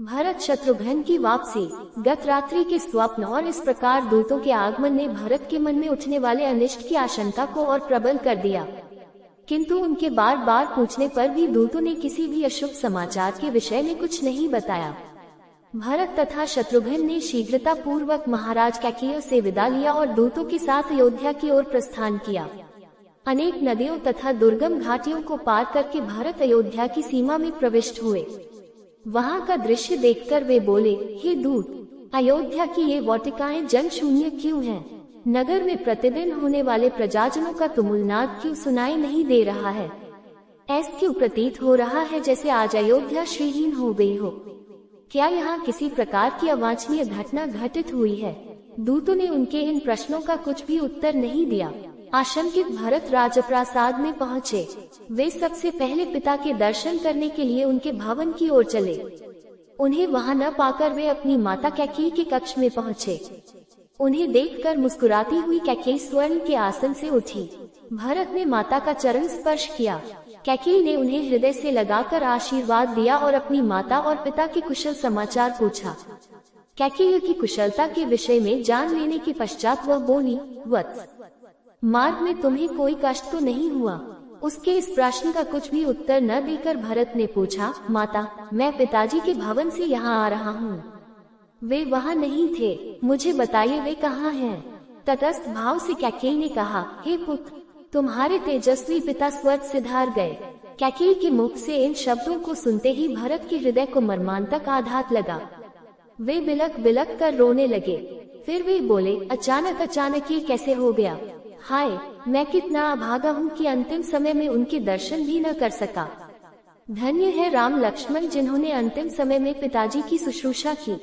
भरत शत्रुघ्न की वापसी। गत रात्रि के स्वप्न और इस प्रकार दूतों के आगमन ने भरत के मन में उठने वाले अनिष्ट की आशंका को और प्रबल कर दिया, किंतु उनके बार बार पूछने पर भी दूतों ने किसी भी अशुभ समाचार के विषय में कुछ नहीं बताया। भरत तथा शत्रुघ्न ने शीघ्रता पूर्वक महाराज कैकेयी से विदा लिया और दूतों के साथ अयोध्या की ओर प्रस्थान किया। अनेक नदियों तथा दुर्गम घाटियों को पार करके भरत अयोध्या की सीमा में प्रविष्ट हुए। वहां का दृश्य देखकर वे बोले, हे दूत, अयोध्या की ये वाटिकाएं जन शून्य क्यों हैं? नगर में प्रतिदिन होने वाले प्रजाजनों का तुमुलनाद क्यों सुनाई नहीं दे रहा है? ऐसा क्यों प्रतीत हो रहा है जैसे आज अयोध्या श्रीहीन हो गई हो? क्या यहाँ किसी प्रकार की अवांछनीय घटना घटित हुई है? दूतों ने उनके इन प्रश्नों का कुछ भी उत्तर नहीं दिया। आशंकित भरत राजप्रासाद में पहुँचे। वे सबसे पहले पिता के दर्शन करने के लिए उनके भवन की ओर चले। उन्हें वहां न पाकर वे अपनी माता कैकेयी के कक्ष में पहुँचे। उन्हें देखकर मुस्कुराती हुई कैकेयी स्वर्ण के आसन से उठी। भरत ने माता का चरण स्पर्श किया। कैकेयी ने उन्हें हृदय से लगाकर आशीर्वाद दिया और अपनी माता और पिता के कुशल समाचार पूछा। कैकेयी की कुशलता के विषय में जान लेने के पश्चात वह बोली, वत्स, मार्ग में तुम्हें कोई कष्ट तो नहीं हुआ? उसके इस प्रश्न का कुछ भी उत्तर न देकर भरत ने पूछा, माता, मैं पिताजी के भवन से यहाँ आ रहा हूँ। वे वहाँ नहीं थे, मुझे बताइए वे कहाँ हैं? तटस्थ भाव से कैकेयी ने कहा, हे पुत्र, तुम्हारे तेजस्वी पिता स्वर्ग सिधार गए। कैकेयी के मुख से इन शब्दों को सुनते ही भरत के हृदय को मर्मांतक आघात लगा। वे बिलक बिलक कर रोने लगे। फिर वे बोले, अचानक ये कैसे हो गया? हाय, मैं कितना अभागा हूँ कि अंतिम समय में उनके दर्शन भी न कर सका। धन्य है राम लक्ष्मण जिन्होंने अंतिम समय में पिताजी की शुश्रूषा की।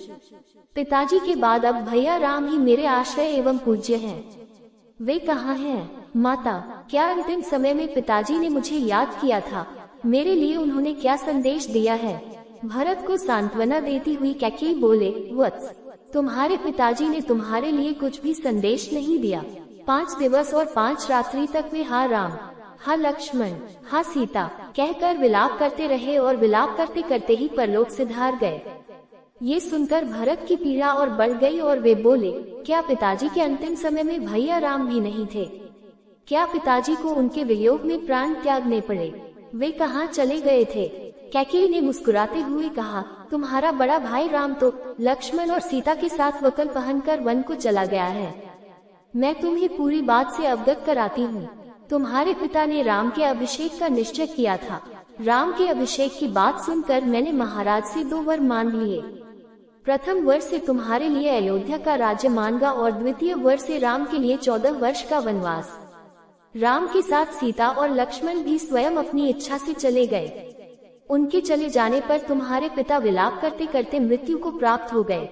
पिताजी के बाद अब भैया राम ही मेरे आश्रय एवं पूज्य हैं। वे कहाँ हैं? माता, क्या अंतिम समय में पिताजी ने मुझे याद किया था? मेरे लिए उन्होंने क्या संदेश दिया है? भरत को सांत्वना देती हुई कैकेयी बोले, वत्स, तुम्हारे पिताजी ने तुम्हारे लिए कुछ भी संदेश नहीं दिया। 5 दिवस और 5 रात्रि तक वे हा राम, हा लक्ष्मण, हा सीता कहकर विलाप करते रहे और विलाप करते करते ही परलोक सिधार गए। ये सुनकर भरत की पीड़ा और बढ़ गई और वे बोले, क्या पिताजी के अंतिम समय में भैया राम भी नहीं थे? क्या पिताजी को उनके वियोग में प्राण त्यागने पड़े? वे कहाँ चले गए थे? कैकेयी ने मुस्कुराते हुए कहा, तुम्हारा बड़ा भाई राम तो लक्ष्मण और सीता के साथ वकल पहनकर वन को चला गया है। मैं तुम्हें पूरी बात से अवगत कराती हूँ। तुम्हारे पिता ने राम के अभिषेक का निश्चय किया था। राम के अभिषेक की बात सुनकर मैंने महाराज से 2 वर मांग लिए। प्रथम वर से तुम्हारे लिए अयोध्या का राज्य मांगा और द्वितीय वर से राम के लिए 14 वर्ष का वनवास। राम के साथ सीता और लक्ष्मण भी स्वयं अपनी इच्छा से चले गए। उनके चले जाने पर तुम्हारे पिता विलाप करते करते मृत्यु को प्राप्त हो गए।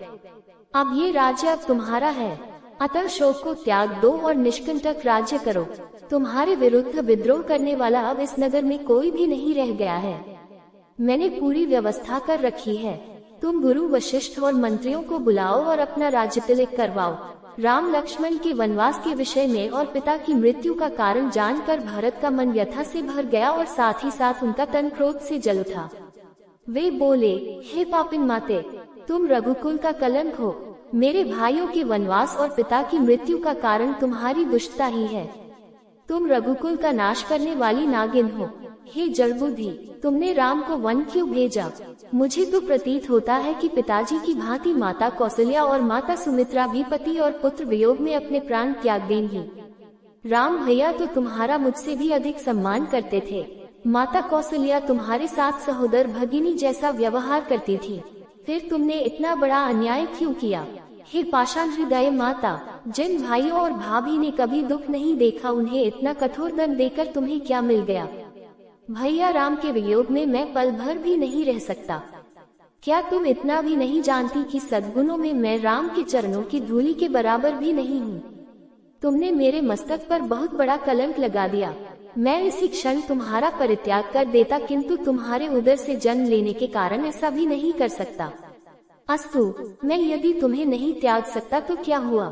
अब ये राज्य अब तुम्हारा है, अतः शोक को त्याग दो और निष्कंटक राज्य करो। तुम्हारे विरुद्ध विद्रोह करने वाला अब इस नगर में कोई भी नहीं रह गया है। मैंने पूरी व्यवस्था कर रखी है। तुम गुरु वशिष्ठ और मंत्रियों को बुलाओ और अपना राज्य तिलक करवाओ। राम लक्ष्मण के वनवास के विषय में और पिता की मृत्यु का कारण जानकर भरत का मन व्यथा से भर गया और साथ ही साथ उनका तन क्रोध से जल उठा। वे बोले, हे पापिन माते, तुम रघुकुल का कलंक हो। मेरे भाइयों के वनवास और पिता की मृत्यु का कारण तुम्हारी दुष्टता ही है। तुम रघुकुल का नाश करने वाली नागिन हो। हे जड़बुद्धि, तुमने राम को वन क्यों भेजा? मुझे तो प्रतीत होता है कि पिताजी की भांति माता कौशल्या और माता सुमित्रा भी पति और पुत्र वियोग में अपने प्राण त्याग देंगी। राम भैया तो तुम्हारा मुझसे भी अधिक सम्मान करते थे। माता कौशल्या तुम्हारे साथ सहोदर भगिनी जैसा व्यवहार करती थी। फिर तुमने इतना बड़ा अन्याय क्यों किया? हे पाषाण हृदय माता, जिन भाइयों और भाभी ने कभी दुख नहीं देखा उन्हें इतना कठोर दंड देकर तुम्हें क्या मिल गया? भैया राम के वियोग में मैं पल भर भी नहीं रह सकता। क्या तुम इतना भी नहीं जानती कि सद्गुणों में मैं राम के चरणों की धूलि के बराबर भी नहीं हूँ? तुमने मेरे मस्तक पर बहुत बड़ा कलंक लगा दिया। मैं इसी क्षण तुम्हारा परित्याग कर देता, किंतु तुम्हारे उदर से जन्म लेने के कारण ऐसा भी नहीं कर सकता। अस्तु, मैं यदि तुम्हें नहीं त्याग सकता तो क्या हुआ?